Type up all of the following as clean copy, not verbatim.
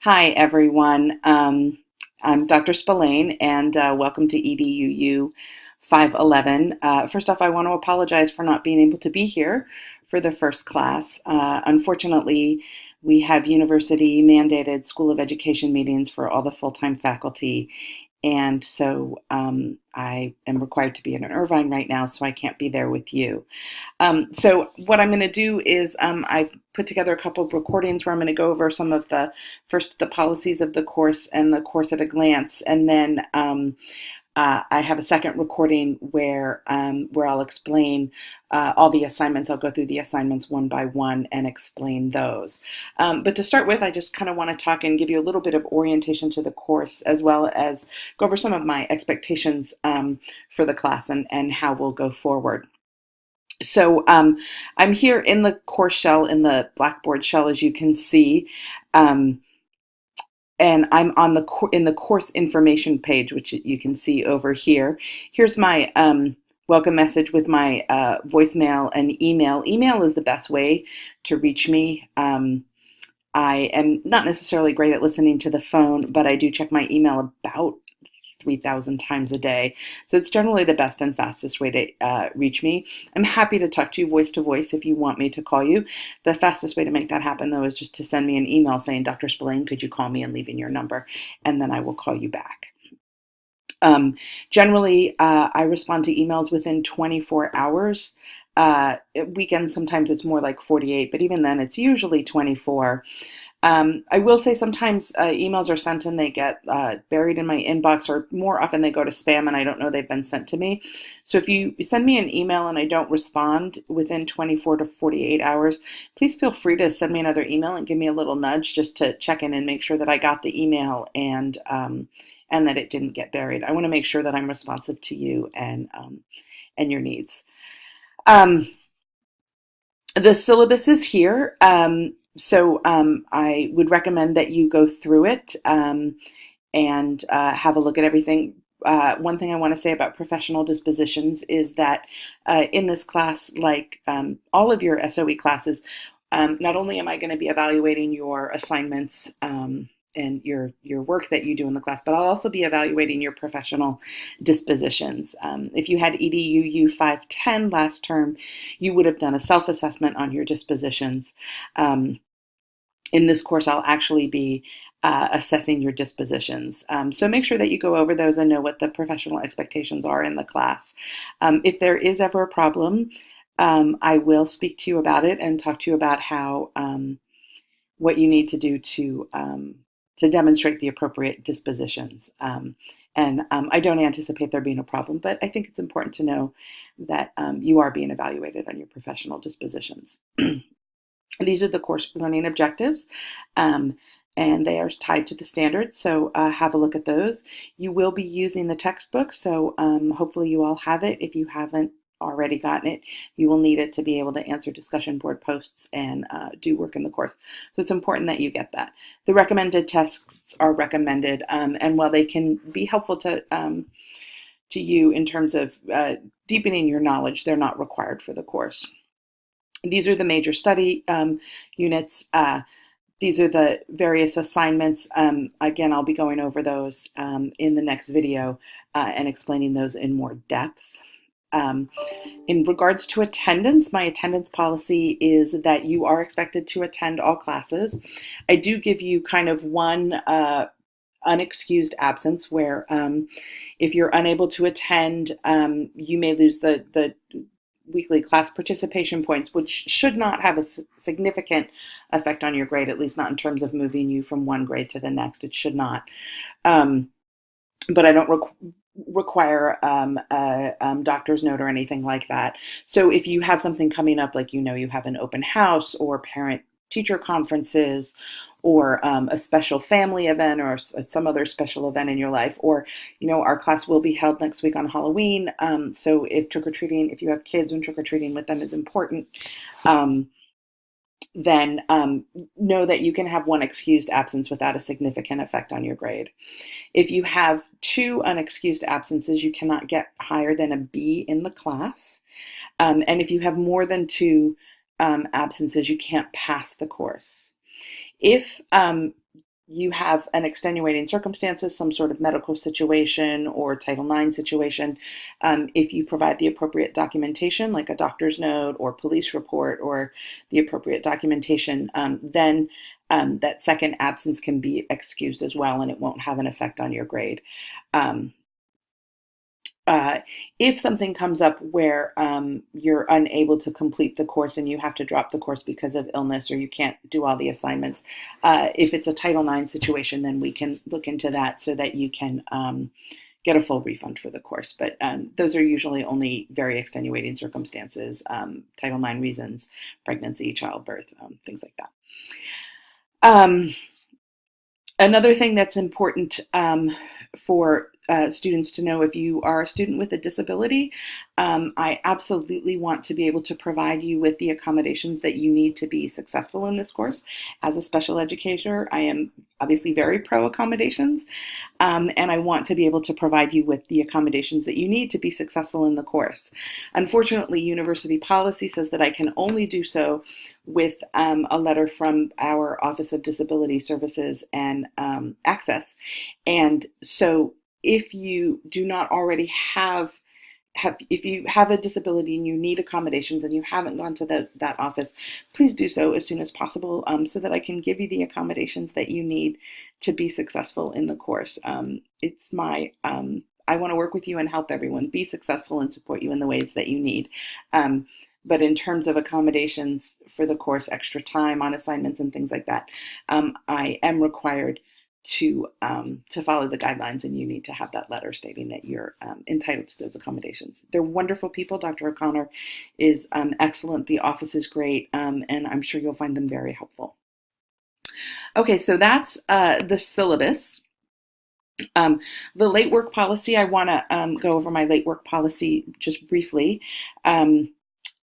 Hi, everyone. I'm Dr. Spillane, and welcome to EDUU 511. First off, I want to apologize for not being able to be here for the first class. Unfortunately, we have university mandated School of Education meetings for all the full-time faculty, and so I am required to be in Irvine right now, so I can't be there with you. So what I'm going to do is I've put together a couple of recordings where I'm going to go over some of the policies of the course and the course at a glance, and then I have a second recording where I'll explain all the assignments. I'll go through the assignments one by one and explain those. But to start with, I just kind of want to talk and give you a little bit of orientation to the course, as well as go over some of my expectations for the class and how we'll go forward. So I'm here in the course shell, in the Blackboard shell, as you can see, and I'm on in the course information page, which you can see over here. Here's my welcome message with my voicemail and email. Email is the best way to reach me. I am not necessarily great at listening to the phone, but I do check my email about 3,000 times a day. So it's generally the best and fastest way to reach me. I'm happy to talk to you voice to voice if you want me to call you. The fastest way to make that happen, though, is just to send me an email saying, Dr. Spillane, could you call me, and leaving your number, and then I will call you back. Generally, I respond to emails within 24 hours. Weekends, sometimes it's more like 48, but even then, it's usually 24. I will say sometimes emails are sent and they get buried in my inbox, or more often they go to spam and I don't know they've been sent to me. So if you send me an email and I don't respond within 24 to 48 hours, please feel free to send me another email and give me a little nudge just to check in and make sure that I got the email and that it didn't get buried. I want to make sure that I'm responsive to you and your needs. The syllabus is here. So I would recommend that you go through it and have a look at everything. One thing I want to say about professional dispositions is that in this class, like all of your SOE classes, not only am I going to be evaluating your assignments and your work that you do in the class, but I'll also be evaluating your professional dispositions. If you had EDUU 510 last term, you would have done a self-assessment on your dispositions. In this course, I'll actually be assessing your dispositions. So make sure that you go over those and know what the professional expectations are in the class. If there is ever a problem, I will speak to you about it and talk to you about how what you need to do to demonstrate the appropriate dispositions. I don't anticipate there being a problem, but I think it's important to know that you are being evaluated on your professional dispositions. These are the course learning objectives, and they are tied to the standards, so have a look at those. You will be using the textbook, so hopefully you all have it. If you haven't already gotten it, you will need it to be able to answer discussion board posts and do work in the course. So it's important that you get that. The recommended tests are recommended, and while they can be helpful to you in terms of deepening your knowledge, they're not required for the course. These are the major study units. These are the various assignments. Again, I'll be going over those in the next video and explaining those in more depth. In regards to attendance, my attendance policy is that you are expected to attend all classes. I do give you kind of one unexcused absence where if you're unable to attend, you may lose the weekly class participation points, which should not have a significant effect on your grade, at least not in terms of moving you from one grade to the next. It should not. But I don't require a doctor's note or anything like that. So if you have something coming up, like you have an open house or parent-teacher conferences, or a special family event, or some other special event in your life, or our class will be held next week on Halloween. So if trick-or-treating, if you have kids and trick-or-treating with them is important, then know that you can have one excused absence without a significant effect on your grade. If you have two unexcused absences, you cannot get higher than a B in the class. And if you have more than two absences, you can't pass the course. If you have an extenuating circumstances, some sort of medical situation or Title IX situation, if you provide the appropriate documentation, like a doctor's note or police report or the appropriate documentation, then that second absence can be excused as well, and it won't have an effect on your grade. Um, uh, if something comes up where you're unable to complete the course and you have to drop the course because of illness or you can't do all the assignments, if it's a Title IX situation, then we can look into that so that you can get a full refund for the course. But those are usually only very extenuating circumstances, Title IX reasons, pregnancy, childbirth, things like that. Um, Another thing that's important for students to know, if you are a student with a disability, I absolutely want to be able to provide you with the accommodations that you need to be successful in this course. As a special educator, I am obviously very pro accommodations, and I want to be able to provide you with the accommodations that you need to be successful in the course. Unfortunately, university policy says that I can only do so with a letter from our Office of Disability Services and Access. And so if you do not already if you have a disability and you need accommodations and you haven't gone to that office, please do so as soon as possible, so that I can give you the accommodations that you need to be successful in the course. It's my I want to work with you and help everyone be successful and support you in the ways that you need. But in terms of accommodations for the course, extra time on assignments and things like that, I am required to follow the guidelines, and you need to have that letter stating that you're entitled to those accommodations. They're wonderful people. Dr. O'Connor is excellent. The office is great, and I'm sure you'll find them very helpful. Okay, so that's the syllabus. The late work policy, I want to go over my late work policy just briefly.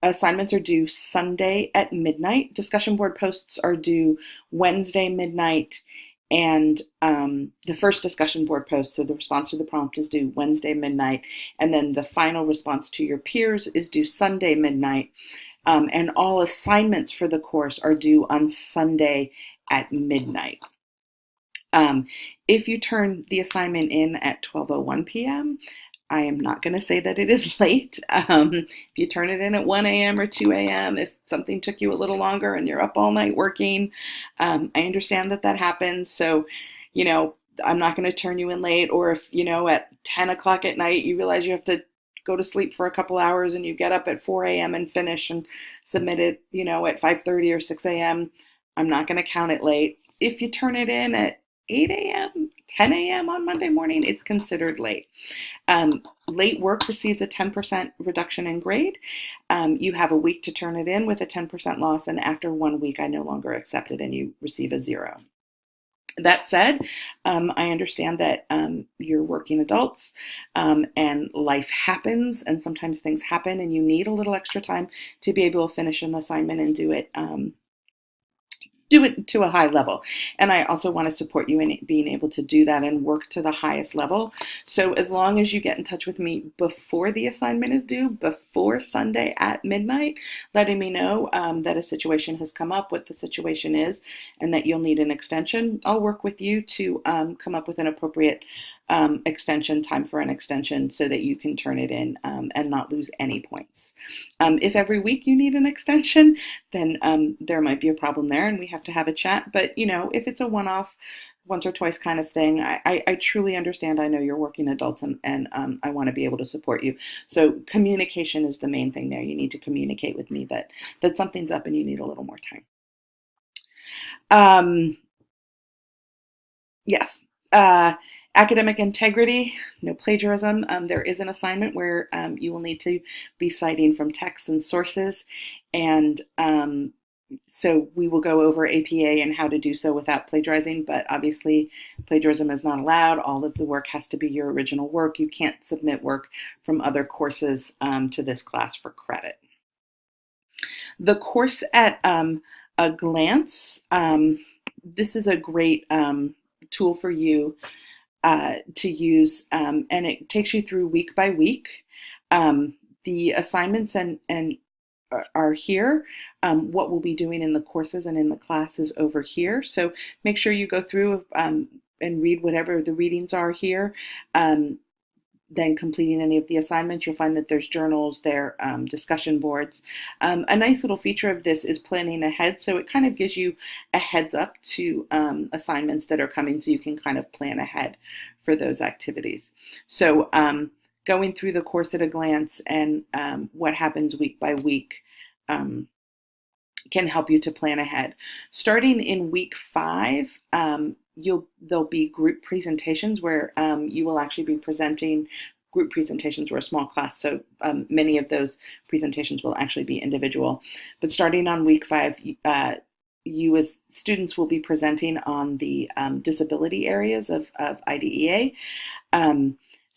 Assignments are due Sunday at midnight. Discussion board posts are due Wednesday midnight. And the first discussion board post, so the response to the prompt, is due Wednesday midnight. And then the final response to your peers is due Sunday midnight. And all assignments for the course are due on Sunday at midnight. If you turn the assignment in at 12:01 p.m., I am not going to say that it is late. If you turn it in at 1 a.m. or 2 a.m., if something took you a little longer and you're up all night working, I understand that that happens. So, I'm not going to turn you in late. Or if, at 10 o'clock at night, you realize you have to go to sleep for a couple hours and you get up at 4 a.m. and finish and submit it, at 5:30 or 6 a.m., I'm not going to count it late. If you turn it in at 8 a.m., 10 a.m. on Monday morning, it's considered late. Late work receives a 10% reduction in grade. You have a week to turn it in with a 10% loss, and after 1 week, I no longer accept it, and you receive a 0. That said, I understand that you're working adults, and life happens, and sometimes things happen, and you need a little extra time to be able to finish an assignment and do it to a high level. And I also want to support you in being able to do that and work to the highest level. So as long as you get in touch with me before the assignment is due, before Sunday at midnight, letting me know that a situation has come up, what the situation is, and that you'll need an extension, I'll work with you to come up with an appropriate extension, time for an extension, so that you can turn it in and not lose any points. If every week you need an extension, then there might be a problem there and we have to have a chat. But, if it's a one-off, once or twice kind of thing, I truly understand. I know you're working adults, and I want to be able to support you. So communication is the main thing there. You need to communicate with me that something's up and you need a little more time. Yes. Academic integrity, no plagiarism. There is an assignment where you will need to be citing from texts and sources, and so we will go over APA and how to do so without plagiarizing, but obviously plagiarism is not allowed. All of the work has to be your original work. You can't submit work from other courses to this class for credit. The course at a glance, this is a great tool for you to use, and it takes you through week by week. The assignments and are here. What we'll be doing in the courses and in the classes over here. So make sure you go through and read whatever the readings are here. Then completing any of the assignments, you'll find that there's journals, there discussion boards. A nice little feature of this is planning ahead, so it kind of gives you a heads up to assignments that are coming, so you can kind of plan ahead for those activities. So going through the course at a glance and what happens week by week can help you to plan ahead. Starting in week 5, there'll be group presentations where you will actually be presenting. Group presentations were a small class, so many of those presentations will actually be individual. But starting on week 5, you as students will be presenting on the disability areas of IDEA.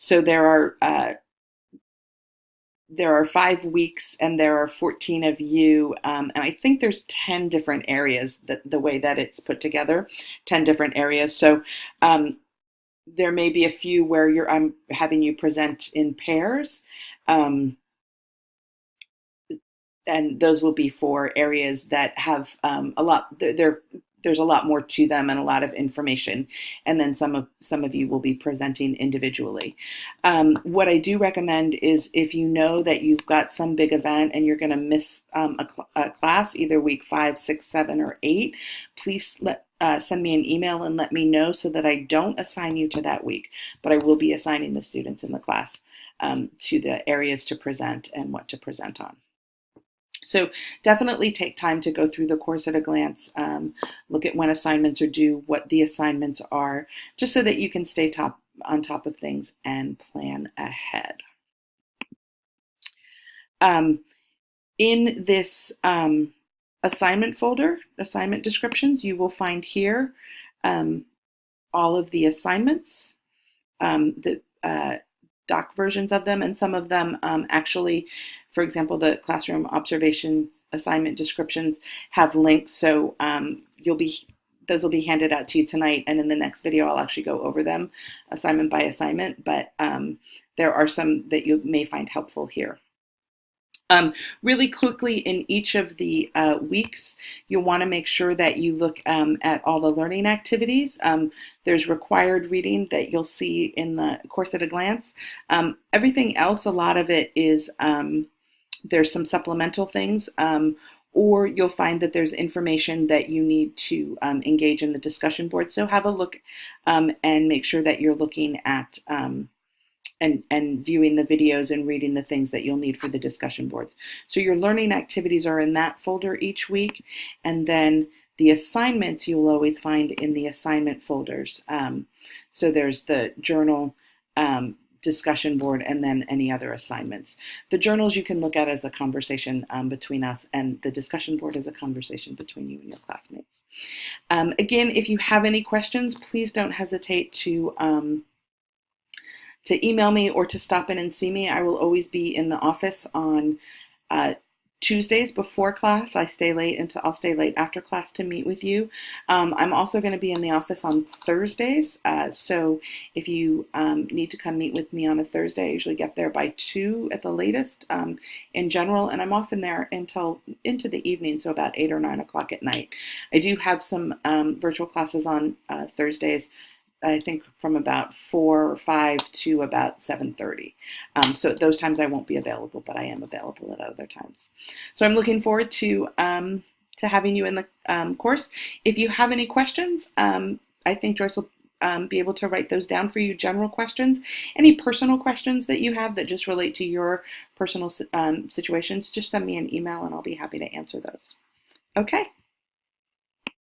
So there are 5 weeks and there are 14 of you, and I think there's 10 different areas, that the way that it's put together, 10 different areas. So there may be a few where I'm having you present in pairs, and those will be for areas that have a lot. There's a lot more to them and a lot of information, and then some of you will be presenting individually. What I do recommend is, if you know that you've got some big event and you're going to miss a class, either week 5, 6, 7, or 8, please send me an email and let me know, so that I don't assign you to that week, but I will be assigning the students in the class to the areas to present and what to present on. So definitely take time to go through the course at a glance, look at when assignments are due, what the assignments are, just so that you can stay on top of things and plan ahead. In this assignment folder, assignment descriptions, you will find here all of the assignments, the doc versions of them, and some of them actually, for example, the classroom observations assignment descriptions have links, so those will be handed out to you tonight, and in the next video I'll actually go over them assignment by assignment, but there are some that you may find helpful here. Really quickly, in each of the weeks, you'll want to make sure that you look at all the learning activities. There's required reading that you'll see in the course at a glance. Everything else, a lot of it is, there's some supplemental things, or you'll find that there's information that you need to engage in the discussion board. So have a look and make sure that you're looking at and viewing the videos and reading the things that you'll need for the discussion boards. So your learning activities are in that folder each week, and then the assignments you'll always find in the assignment folders. So there's the journal, discussion board, and then any other assignments. The journals you can look at as a conversation between us, and the discussion board is a conversation between you and your classmates. Again, if you have any questions, please don't hesitate to email me or to stop in and see me. I will always be in the office on Tuesdays before class. I'll stay late after class to meet with you. I'm also going to be in the office on Thursdays. So if you need to come meet with me on a Thursday, I usually get there by 2 at the latest in general. And I'm often there until into the evening, so about 8 or 9 o'clock at night. I do have some virtual classes on Thursdays, I think from about 4 or 5 to about 7:30. So at those times I won't be available, but I am available at other times. So I'm looking forward to having you in the course. If you have any questions, I think Joyce will be able to write those down for you, general questions. Any personal questions that you have that just relate to your personal situations, just send me an email and I'll be happy to answer those. Okay.